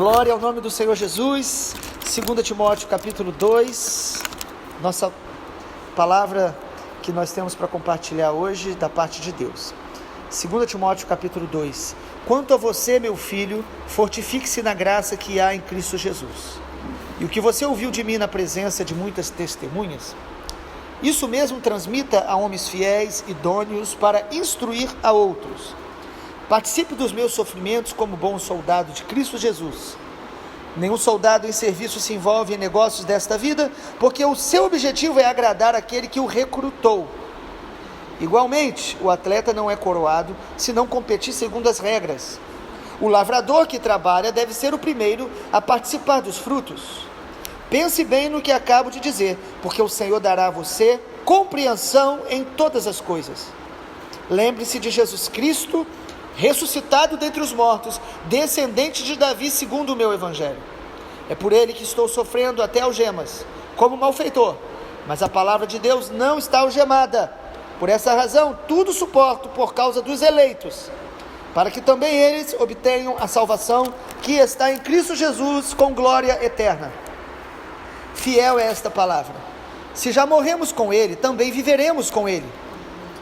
Glória ao nome do Senhor Jesus. 2 Timóteo capítulo 2, nossa palavra que nós temos para compartilhar hoje da parte de Deus. 2 Timóteo capítulo 2. Quanto a você, meu filho, fortifique-se na graça que há em Cristo Jesus. E o que você ouviu de mim na presença de muitas testemunhas, isso mesmo transmita a homens fiéis, idôneos, para instruir a outros. Participe dos meus sofrimentos como bom soldado de Cristo Jesus. Nenhum soldado em serviço se envolve em negócios desta vida, porque o seu objetivo é agradar aquele que o recrutou. Igualmente, o atleta não é coroado se não competir segundo as regras. O lavrador que trabalha deve ser o primeiro a participar dos frutos. Pense bem no que acabo de dizer, porque o Senhor dará a você compreensão em todas as coisas. Lembre-se de Jesus Cristo, ressuscitado dentre os mortos, descendente de Davi segundo o meu evangelho. É por ele que estou sofrendo até algemas, como malfeitor, mas a palavra de Deus não está algemada. Por essa razão, tudo suporto por causa dos eleitos, para que também eles obtenham a salvação que está em Cristo Jesus com glória eterna. Fiel é esta palavra. Se já morremos com ele, também viveremos com ele.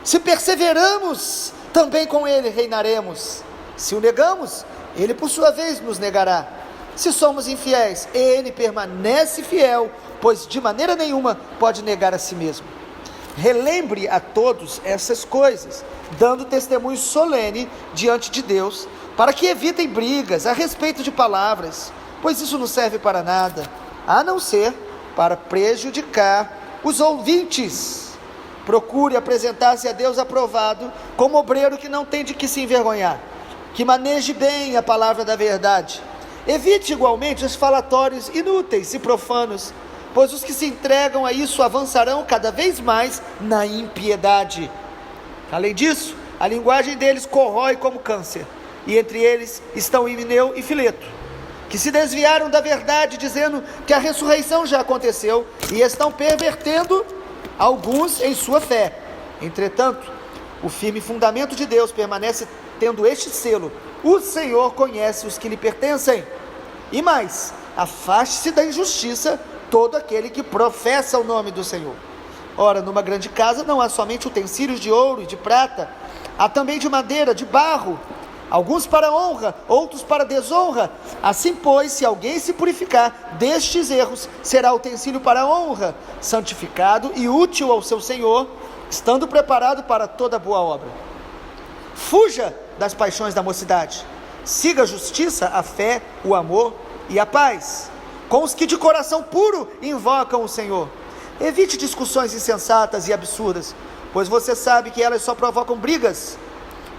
Se perseveramos, também com ele reinaremos. Se o negamos, ele por sua vez nos negará. Se somos infiéis, ele permanece fiel, pois de maneira nenhuma pode negar a si mesmo. Relembre a todos essas coisas, dando testemunho solene diante de Deus, para que evitem brigas a respeito de palavras, pois isso não serve para nada, a não ser para prejudicar os ouvintes. Procure apresentar-se a Deus aprovado, como obreiro que não tem de que se envergonhar, que maneje bem a palavra da verdade. Evite igualmente os falatórios inúteis e profanos, pois os que se entregam a isso avançarão cada vez mais na impiedade. Além disso, a linguagem deles corrói como câncer, e entre eles estão Himeneu e Fileto, que se desviaram da verdade, dizendo que a ressurreição já aconteceu, e estão pervertendo alguns em sua fé. Entretanto, o firme fundamento de Deus permanece tendo este selo: o Senhor conhece os que lhe pertencem. E mais, afaste-se da injustiça todo aquele que professa o nome do Senhor. Ora, numa grande casa não há somente utensílios de ouro e de prata, há também de madeira, de barro, alguns para honra, outros para desonra. Assim, pois, se alguém se purificar destes erros, será utensílio para honra, santificado e útil ao seu Senhor, estando preparado para toda boa obra. Fuja das paixões da mocidade, siga a justiça, a fé, o amor e a paz, com os que de coração puro invocam o Senhor. Evite discussões insensatas e absurdas, pois você sabe que elas só provocam brigas.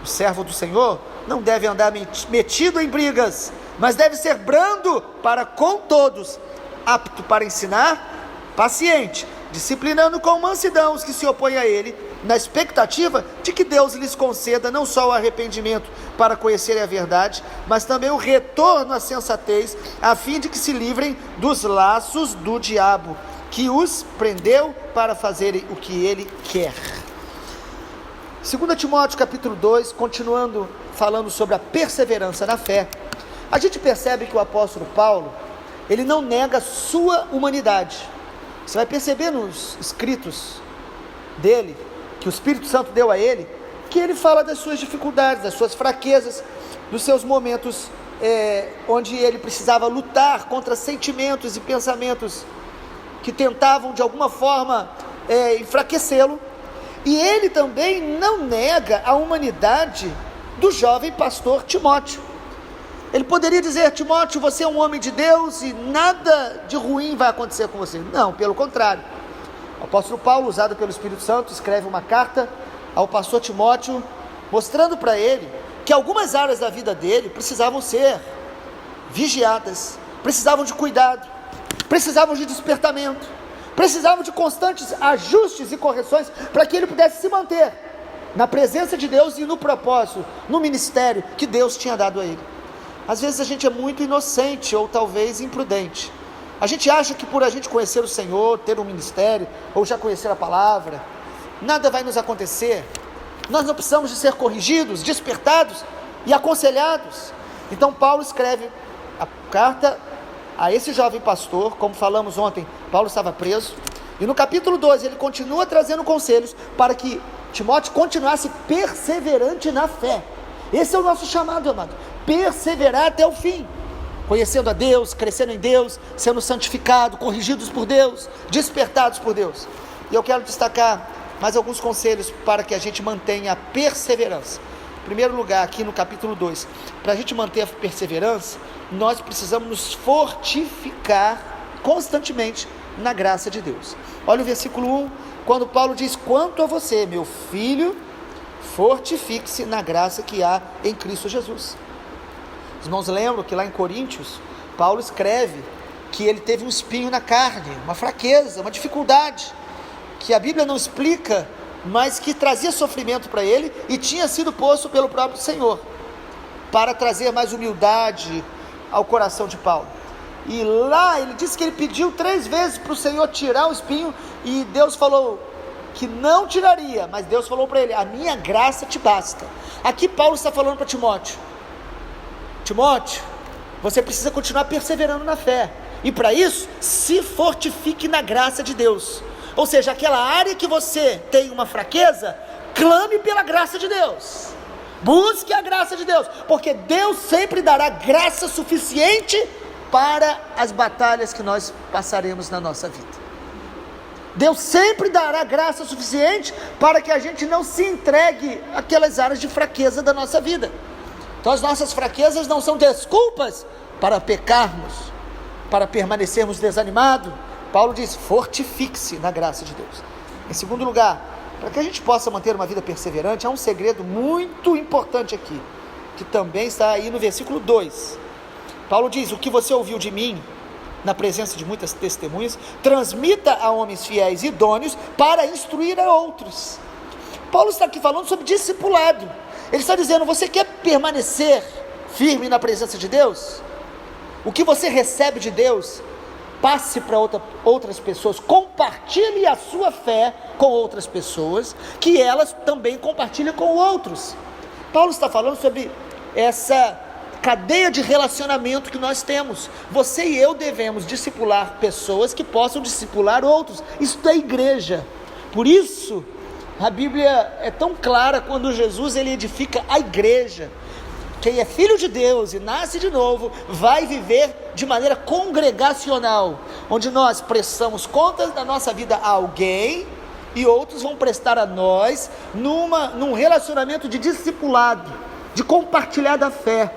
O servo do Senhor não deve andar metido em brigas, mas deve ser brando para com todos, apto para ensinar, paciente, disciplinando com mansidão os que se opõem a ele, na expectativa de que Deus lhes conceda não só o arrependimento para conhecerem a verdade, mas também o retorno à sensatez, a fim de que se livrem dos laços do diabo, que os prendeu para fazerem o que ele quer. 2 Timóteo capítulo 2, continuando falando sobre a perseverança na fé, a gente percebe que o apóstolo Paulo, ele não nega sua humanidade. Você vai perceber nos escritos dele, que o Espírito Santo deu a ele, que ele fala das suas dificuldades, das suas fraquezas, dos seus momentos onde ele precisava lutar contra sentimentos e pensamentos que tentavam de alguma forma enfraquecê-lo. E ele também não nega a humanidade do jovem pastor Timóteo. Ele poderia dizer: Timóteo, você é um homem de Deus e nada de ruim vai acontecer com você. Não, pelo contrário. O apóstolo Paulo, usado pelo Espírito Santo, escreve uma carta ao pastor Timóteo, mostrando para ele que algumas áreas da vida dele precisavam ser vigiadas, precisavam de cuidado, precisavam de despertamento, precisavam de constantes ajustes e correções para que ele pudesse se manter na presença de Deus e no propósito, no ministério que Deus tinha dado a ele. Às vezes a gente é muito inocente ou talvez imprudente. A gente acha que por a gente conhecer o Senhor, ter um ministério, ou já conhecer a palavra, nada vai nos acontecer. Nós não precisamos de ser corrigidos, despertados e aconselhados. Então Paulo escreve a carta a esse jovem pastor. Como falamos ontem, Paulo estava preso, e no capítulo 12 ele continua trazendo conselhos para que Timóteo continuasse perseverante na fé. Esse é o nosso chamado, amado, perseverar até o fim, conhecendo a Deus, crescendo em Deus, sendo santificado, corrigidos por Deus, despertados por Deus. E eu quero destacar mais alguns conselhos para que a gente mantenha a perseverança. Em primeiro lugar, aqui no capítulo 2, para a gente manter a perseverança, nós precisamos nos fortificar constantemente na graça de Deus. Olha o versículo 1, quando Paulo diz: quanto a você, meu filho, fortifique-se na graça que há em Cristo Jesus. Os irmãos lembram que lá em Coríntios, Paulo escreve que ele teve um espinho na carne, uma fraqueza, uma dificuldade, que a Bíblia não explica, mas que trazia sofrimento para ele e tinha sido posto pelo próprio Senhor, para trazer mais humildade ao coração de Paulo. E lá ele disse que ele pediu 3 vezes para o Senhor tirar o espinho, e Deus falou que não tiraria, mas Deus falou para ele: a minha graça te basta. Aqui Paulo está falando para Timóteo: Timóteo, você precisa continuar perseverando na fé, e para isso, se fortifique na graça de Deus. Ou seja, aquela área que você tem uma fraqueza, clame pela graça de Deus, busque a graça de Deus, porque Deus sempre dará graça suficiente para as batalhas que nós passaremos na nossa vida. Deus sempre dará graça suficiente para que a gente não se entregue àquelas áreas de fraqueza da nossa vida. Então as nossas fraquezas não são desculpas para pecarmos, para permanecermos desanimados. Paulo diz: fortifique-se na graça de Deus. Em segundo lugar, para que a gente possa manter uma vida perseverante, há um segredo muito importante aqui, que também está aí no versículo 2. Paulo diz: o que você ouviu de mim, na presença de muitas testemunhas, transmita a homens fiéis e idôneos para instruir a outros. Paulo está aqui falando sobre discipulado. Ele está dizendo: você quer permanecer firme na presença de Deus? O que você recebe de Deus, passe para outras pessoas, compartilhe a sua fé com outras pessoas, que elas também compartilhem com outros. Paulo está falando sobre essa cadeia de relacionamento que nós temos. Você e eu devemos discipular pessoas que possam discipular outros. Isso é igreja. Por isso a Bíblia é tão clara quando Jesus ele edifica a igreja. Quem é filho de Deus e nasce de novo vai viver de maneira congregacional, onde nós prestamos contas da nossa vida a alguém e outros vão prestar a nós num relacionamento de discipulado, de compartilhar da fé.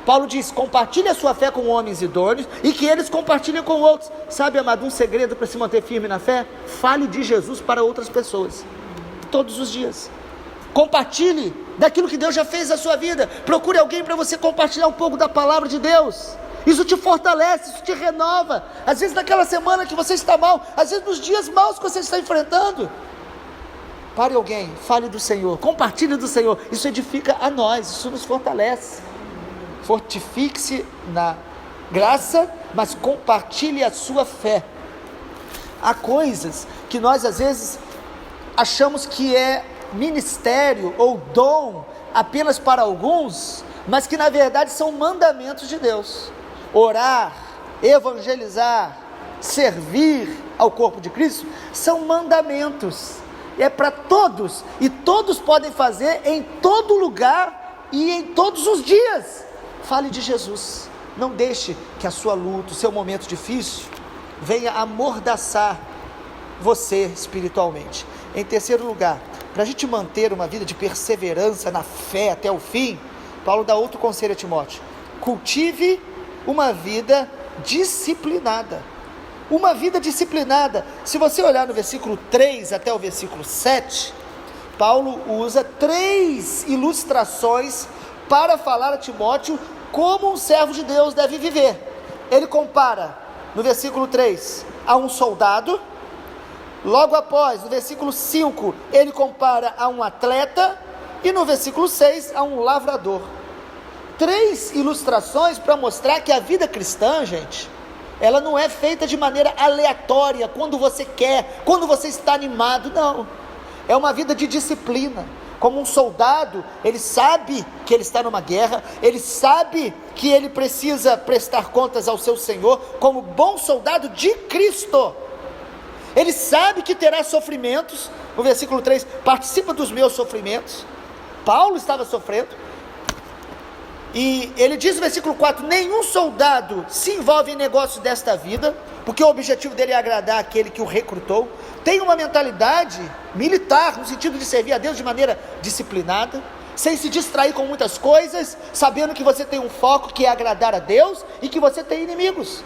Paulo diz: compartilhe a sua fé com homens idôneos e que eles compartilhem com outros. Sabe, amado, um segredo para se manter firme na fé? Fale de Jesus para outras pessoas, todos os dias. Compartilhe daquilo que Deus já fez na sua vida. Procure alguém para você compartilhar um pouco da palavra de Deus. Isso te fortalece, isso te renova. Às vezes naquela semana que você está mal, às vezes nos dias maus que você está enfrentando, pare alguém, fale do Senhor, compartilhe do Senhor. Isso edifica a nós, isso nos fortalece. Fortifique-se na graça, mas compartilhe a sua fé. Há coisas que nós às vezes achamos que é ministério ou dom apenas para alguns, mas que na verdade são mandamentos de Deus. Orar, evangelizar, servir ao corpo de Cristo são mandamentos, é para todos, e todos podem fazer em todo lugar e em todos os dias. Fale de Jesus, não deixe que a sua luta, o seu momento difícil venha amordaçar você espiritualmente. Em terceiro lugar, para a gente manter uma vida de perseverança na fé até o fim, Paulo dá outro conselho a Timóteo: cultive uma vida disciplinada. Uma vida disciplinada. Se você olhar no versículo 3 até o versículo 7, Paulo usa 3 ilustrações para falar a Timóteo como um servo de Deus deve viver. Ele compara no versículo 3 a um soldado. Logo após, no versículo 5, ele compara a um atleta, e no versículo 6, a um lavrador. 3 ilustrações para mostrar que a vida cristã, gente, ela não é feita de maneira aleatória, quando você quer, quando você está animado, não. É uma vida de disciplina, Como um soldado, ele sabe que ele está numa guerra, ele sabe que ele precisa prestar contas ao seu Senhor, como bom soldado de Cristo. Ele sabe que terá sofrimentos. No versículo 3, participa dos meus sofrimentos. Paulo estava sofrendo. E ele diz no versículo 4, nenhum soldado se envolve em negócios desta vida, porque o objetivo dele é agradar aquele que o recrutou. Tem uma mentalidade militar, no sentido de servir a Deus de maneira disciplinada, sem se distrair com muitas coisas, sabendo que você tem um foco que é agradar a Deus, e que você tem inimigos.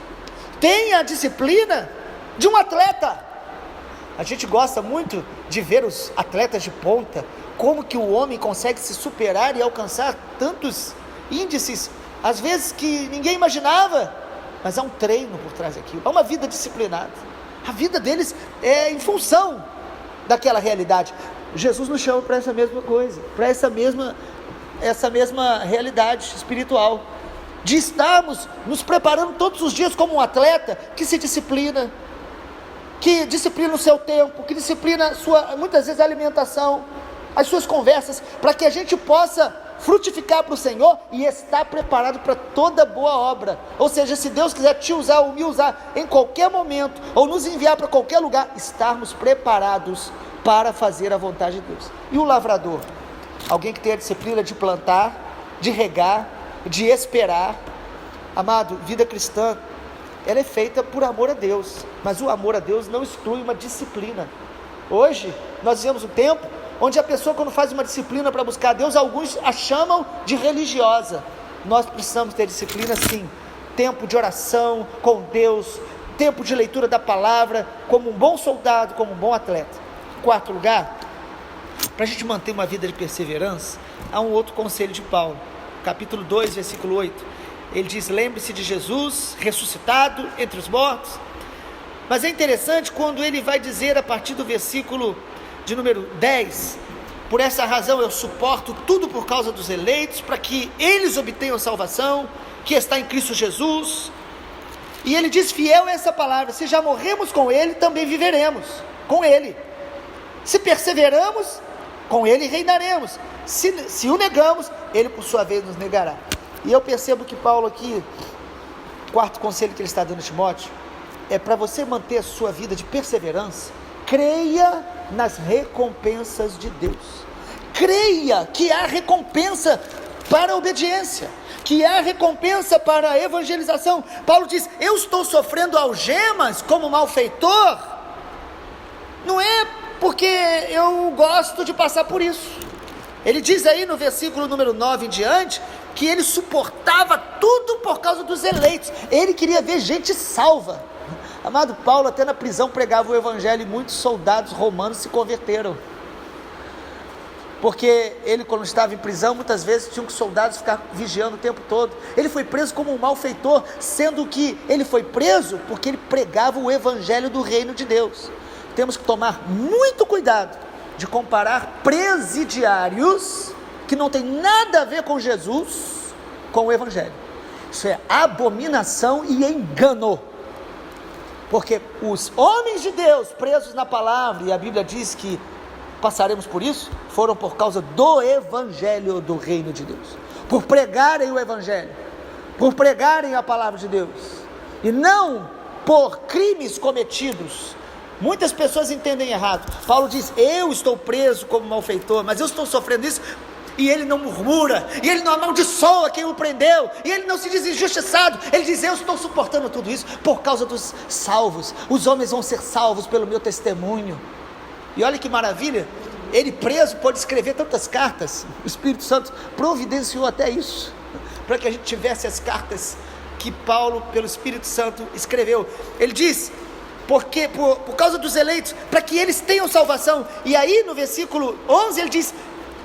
Tenha a disciplina de um atleta. A gente gosta muito de ver os atletas de ponta, como que o homem consegue se superar e alcançar tantos índices, às vezes que ninguém imaginava, mas há um treino por trás daquilo, há uma vida disciplinada. A vida deles é em função daquela realidade. Jesus nos chama para essa mesma coisa, para essa mesma realidade espiritual, de estarmos nos preparando todos os dias como um atleta que se disciplina, que disciplina o seu tempo, que disciplina muitas vezes a alimentação, as suas conversas, para que a gente possa frutificar para o Senhor e estar preparado para toda boa obra. Ou seja, se Deus quiser te usar ou me usar em qualquer momento, ou nos enviar para qualquer lugar, estarmos preparados para fazer a vontade de Deus. E o lavrador? Alguém que tem a disciplina de plantar, de regar, de esperar. Amado, vida cristã, ela é feita por amor a Deus, mas o amor a Deus não exclui uma disciplina. Hoje, nós vivemos um tempo onde a pessoa, quando faz uma disciplina para buscar a Deus, alguns a chamam de religiosa. Nós precisamos ter disciplina sim, tempo de oração com Deus, tempo de leitura da palavra, como um bom soldado, como um bom atleta. Em quarto lugar, para a gente manter uma vida de perseverança, há um outro conselho de Paulo, capítulo 2, versículo 8, ele diz, lembre-se de Jesus, ressuscitado entre os mortos. Mas é interessante quando ele vai dizer a partir do versículo de número 10, por essa razão eu suporto tudo por causa dos eleitos, para que eles obtenham salvação, que está em Cristo Jesus. E ele diz, fiel é essa palavra, se já morremos com ele, também viveremos com ele. Se perseveramos, com ele reinaremos. Se o negamos, ele por sua vez nos negará. E eu percebo que Paulo aqui, quarto conselho que ele está dando a Timóteo, é para você manter a sua vida de perseverança, creia nas recompensas de Deus. Creia que há recompensa para a obediência, que há recompensa para a evangelização. Paulo diz, eu estou sofrendo algemas como malfeitor, não é porque eu gosto de passar por isso. Ele diz aí no versículo número 9 em diante, que ele suportava tudo por causa dos eleitos, ele queria ver gente salva. Amado, Paulo até na prisão pregava o evangelho e muitos soldados romanos se converteram, porque ele, quando estava em prisão, muitas vezes tinham que soldados ficar vigiando o tempo todo. Ele foi preso como um malfeitor, sendo que ele foi preso porque ele pregava o evangelho do reino de Deus. Temos que tomar muito cuidado de comparar presidiários que não tem nada a ver com Jesus com o evangelho. Isso é abominação e engano, porque os homens de Deus presos na palavra, e a Bíblia diz que passaremos por isso, foram por causa do evangelho do reino de Deus, por pregarem o evangelho, por pregarem a palavra de Deus, e não por crimes cometidos. Muitas pessoas entendem errado. Paulo diz, eu estou preso como malfeitor, mas eu estou sofrendo isso, e ele não murmura, e ele não amaldiçoa quem o prendeu, e ele não se diz injustiçado. Ele diz, eu estou suportando tudo isso por causa dos salvos. Os homens vão ser salvos pelo meu testemunho. E olha que maravilha, ele preso pode escrever tantas cartas. O Espírito Santo providenciou até isso, para que a gente tivesse as cartas que Paulo, pelo Espírito Santo, escreveu. Ele diz, porque por causa dos eleitos, para que eles tenham salvação. E aí no versículo 11 ele diz,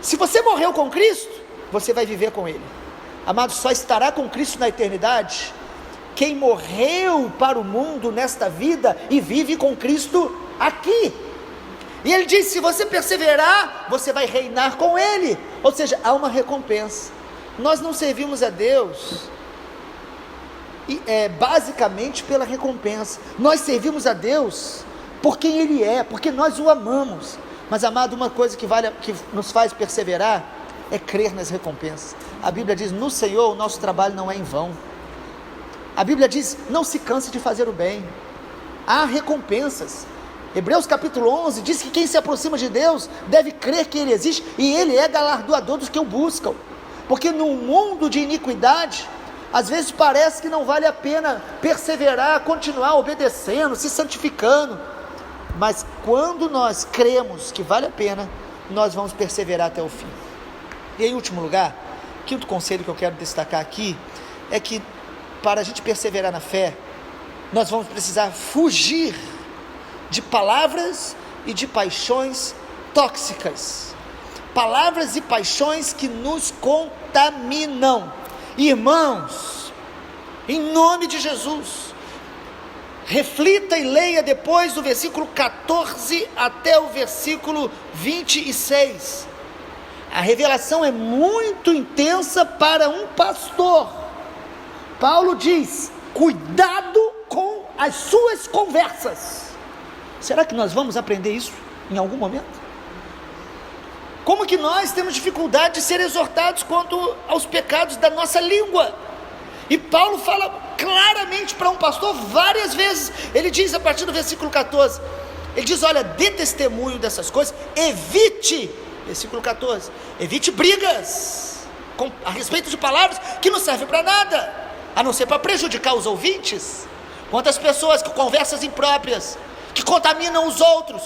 se você morreu com Cristo, você vai viver com Ele. Amado, só estará com Cristo na eternidade quem morreu para o mundo nesta vida e vive com Cristo aqui. E ele diz, se você perseverar, você vai reinar com Ele. Ou seja, há uma recompensa. Nós não servimos a Deus basicamente pela recompensa. Nós servimos a Deus por quem Ele é, porque nós o amamos. Mas, amado, uma coisa que nos faz perseverar é crer nas recompensas. A Bíblia diz: no Senhor o nosso trabalho não é em vão. A Bíblia diz: não se canse de fazer o bem, há recompensas. Hebreus capítulo 11 diz que quem se aproxima de Deus deve crer que Ele existe e Ele é galardoador dos que o buscam. Porque no mundo de iniquidade, às vezes parece que não vale a pena perseverar, continuar obedecendo, se santificando. Mas quando nós cremos que vale a pena, nós vamos perseverar até o fim. E em último lugar, quinto conselho que eu quero destacar aqui, é que para a gente perseverar na fé, nós vamos precisar fugir de palavras e de paixões tóxicas. Palavras e paixões que nos contaminam. Irmãos, em nome de Jesus, reflita e leia depois do versículo 14 até o versículo 26. A revelação é muito intensa para um pastor. Paulo diz: cuidado com as suas conversas. Será que nós vamos aprender isso em algum momento? Como que nós temos dificuldade de ser exortados quanto aos pecados da nossa língua? E Paulo fala claramente para um pastor várias vezes. Ele diz a partir do versículo 14, ele diz: olha, dê testemunho dessas coisas, evite, versículo 14, evite brigas a respeito de palavras que não servem para nada, a não ser para prejudicar os ouvintes. Quantas pessoas com conversas impróprias, que contaminam os outros,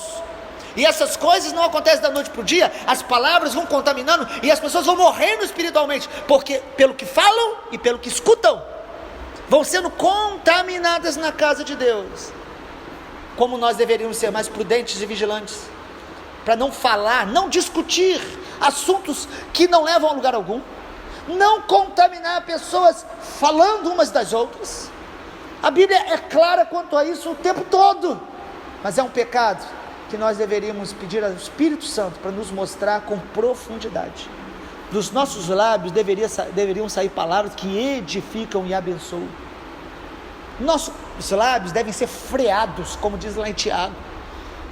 e essas coisas não acontecem da noite para o dia. As palavras vão contaminando e as pessoas vão morrendo espiritualmente, porque pelo que falam e pelo que escutam, vão sendo contaminadas na casa de Deus. Como nós deveríamos ser mais prudentes e vigilantes, para não falar, não discutir assuntos que não levam a lugar algum, não contaminar pessoas falando umas das outras. A Bíblia é clara quanto a isso o tempo todo, mas é um pecado que nós deveríamos pedir ao Espírito Santo para nos mostrar com profundidade. Dos nossos lábios deveriam sair palavras que edificam e abençoam. Nossos lábios devem ser freados, como diz lá em Tiago,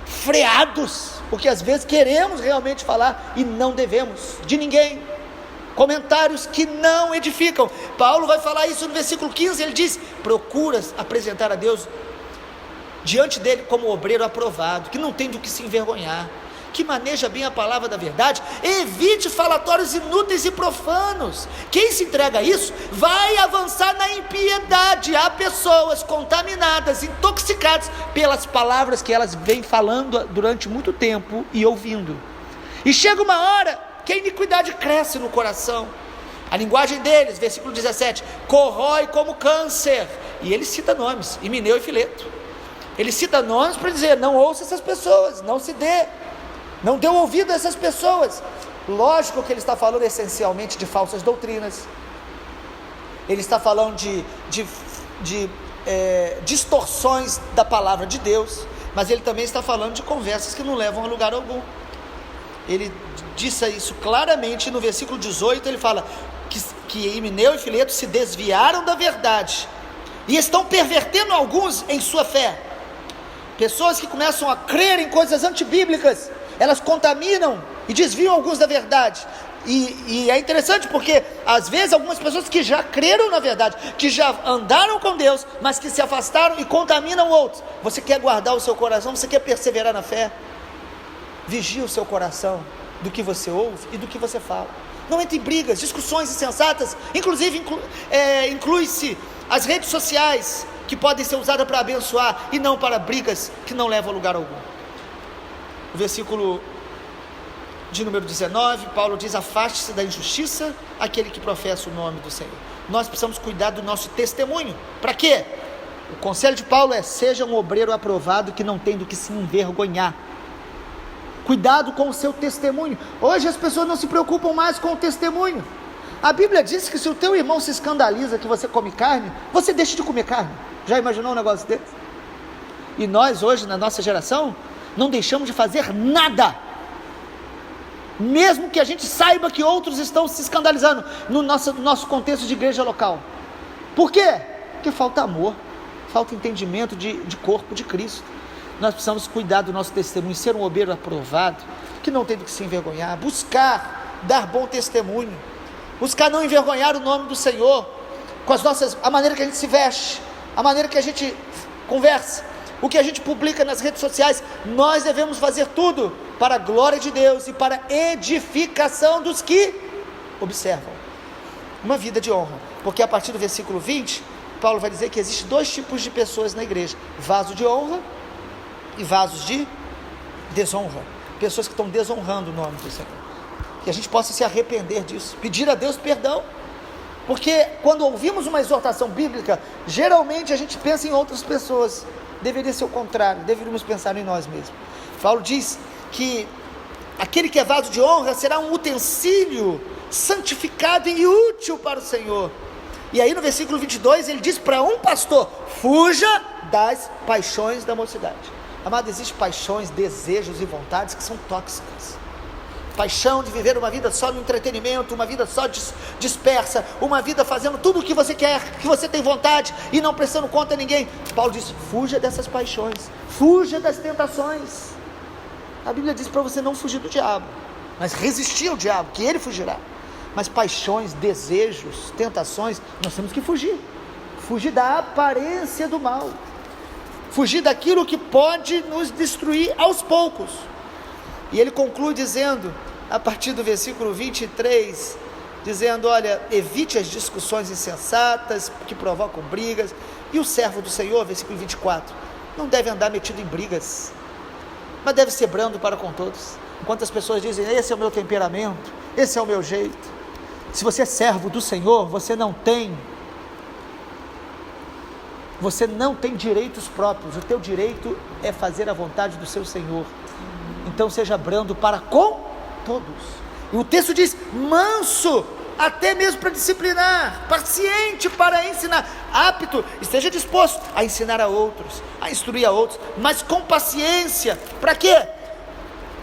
freados, porque às vezes queremos realmente falar e não devemos, de ninguém, comentários que não edificam. Paulo vai falar isso no versículo 15, ele diz: procuras apresentar a Deus diante dele como obreiro aprovado, que não tem do que se envergonhar, que maneja bem a palavra da verdade. Evite falatórios inúteis e profanos. Quem se entrega a isso vai avançar na impiedade. Há pessoas contaminadas, intoxicadas pelas palavras que elas vêm falando durante muito tempo e ouvindo, e chega uma hora que a iniquidade cresce no coração. A linguagem deles, versículo 17, corrói como câncer, e ele cita nomes, Himeneu e Fileto. Ele cita nomes para dizer: não ouça essas pessoas, não dê ouvido a essas pessoas. Lógico que ele está falando essencialmente de falsas doutrinas, ele está falando de distorções da palavra de Deus, mas ele também está falando de conversas que não levam a lugar algum. Ele disse isso claramente no versículo 18, ele fala que Himeneu e Fileto se desviaram da verdade, e estão pervertendo alguns em sua fé. Pessoas que começam a crer em coisas antibíblicas, elas contaminam e desviam alguns da verdade. E é interessante porque às vezes algumas pessoas que já creram na verdade, que já andaram com Deus, mas que se afastaram e contaminam outros. Você quer guardar o seu coração? Você quer perseverar na fé? Vigie o seu coração do que você ouve e do que você fala. Não entre em brigas, discussões insensatas. Inclusive inclui-se as redes sociais, que podem ser usadas para abençoar e não para brigas que não levam a lugar algum. O versículo de número 19, Paulo diz: afaste-se da injustiça aquele que professa o nome do Senhor. Nós precisamos cuidar do nosso testemunho. Para quê? O conselho de Paulo é: seja um obreiro aprovado que não tem do que se envergonhar. Cuidado com o seu testemunho. Hoje as pessoas não se preocupam mais com o testemunho. A Bíblia diz que se o teu irmão se escandaliza que você come carne, você deixa de comer carne. Já imaginou um negócio desse? E nós hoje, na nossa geração, não deixamos de fazer nada, mesmo que a gente saiba que outros estão se escandalizando no nosso contexto de igreja local. Por quê? Porque falta amor, falta entendimento de corpo de Cristo. Nós precisamos cuidar do nosso testemunho, ser um obreiro aprovado, que não tem do que se envergonhar, buscar dar bom testemunho, buscar não envergonhar o nome do Senhor, com a maneira que a gente se veste, a maneira que a gente conversa, o que a gente publica nas redes sociais. Nós devemos fazer tudo para a glória de Deus e para a edificação dos que observam. Uma vida de honra, porque a partir do versículo 20, Paulo vai dizer que existem 2 tipos de pessoas na igreja: vaso de honra e vasos de desonra, pessoas que estão desonrando o nome do Senhor. Que a gente possa se arrepender disso, pedir a Deus perdão, porque quando ouvimos uma exortação bíblica, geralmente a gente pensa em outras pessoas. Deveria ser o contrário, deveríamos pensar em nós mesmos. Paulo diz que aquele que é vaso de honra será um utensílio santificado e útil para o Senhor. E aí no versículo 22 ele diz para um pastor: fuja das paixões da mocidade. Amado, existem paixões, desejos e vontades que são tóxicas. Paixão de viver uma vida só no entretenimento, uma vida só dispersa, uma vida fazendo tudo o que você quer, que você tem vontade e não prestando conta a ninguém. Paulo diz: fuja dessas paixões, fuja das tentações. A Bíblia diz para você não fugir do diabo, mas resistir ao diabo, que ele fugirá. Mas paixões, desejos, tentações, nós temos que fugir. Fugir da aparência do mal, fugir daquilo que pode nos destruir aos poucos. E ele conclui dizendo, a partir do versículo 23, dizendo: olha, evite as discussões insensatas que provocam brigas. E o servo do Senhor, versículo 24, não deve andar metido em brigas, mas deve ser brando para com todos. Enquanto as pessoas dizem: esse é o meu temperamento, esse é o meu jeito. Se você é servo do Senhor, você não tem direitos próprios. O teu direito é fazer a vontade do seu Senhor. Então seja brando para com todos. E o texto diz: manso, até mesmo para disciplinar, paciente para ensinar, apto, esteja disposto a ensinar a outros, a instruir a outros, mas com paciência. Para quê?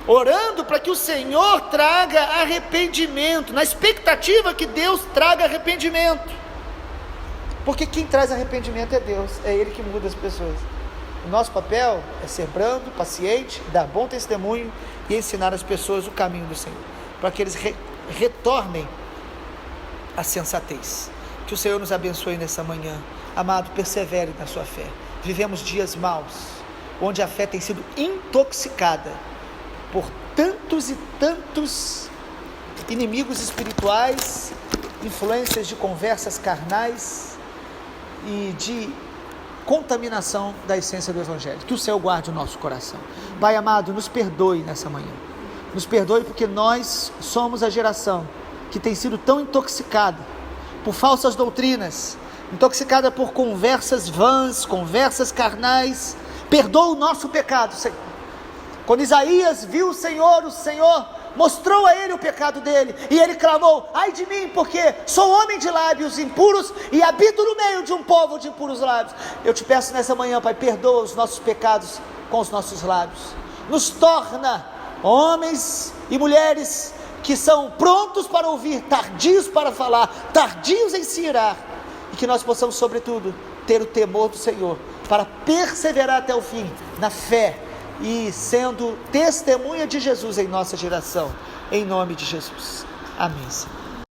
Orando para que o Senhor traga arrependimento, na expectativa que Deus traga arrependimento, porque quem traz arrependimento é Deus, é Ele que muda as pessoas. O nosso papel é ser brando, paciente, dar bom testemunho e ensinar as pessoas o caminho do Senhor, para que eles retornem à sensatez. Que o Senhor nos abençoe nessa manhã. Amado, persevere na sua fé. Vivemos dias maus, onde a fé tem sido intoxicada por tantos e tantos inimigos espirituais, influências de conversas carnais e de contaminação da essência do Evangelho. Que o Senhor guarde o nosso coração. Pai amado, nos perdoe nessa manhã. Nos perdoe porque nós somos a geração que tem sido tão intoxicada por falsas doutrinas, intoxicada por conversas vãs, conversas carnais. Perdoa o nosso pecado, Senhor. Quando Isaías viu o Senhor mostrou a ele o pecado dele, e ele clamou: ai de mim, porque sou homem de lábios impuros e habito no meio de um povo de impuros lábios. Eu te peço nessa manhã, Pai, perdoa os nossos pecados com os nossos lábios, nos torna homens e mulheres que são prontos para ouvir, tardios para falar, tardios em se irar, e que nós possamos sobretudo ter o temor do Senhor, para perseverar até o fim, na fé, e sendo testemunha de Jesus em nossa geração, em nome de Jesus, amém.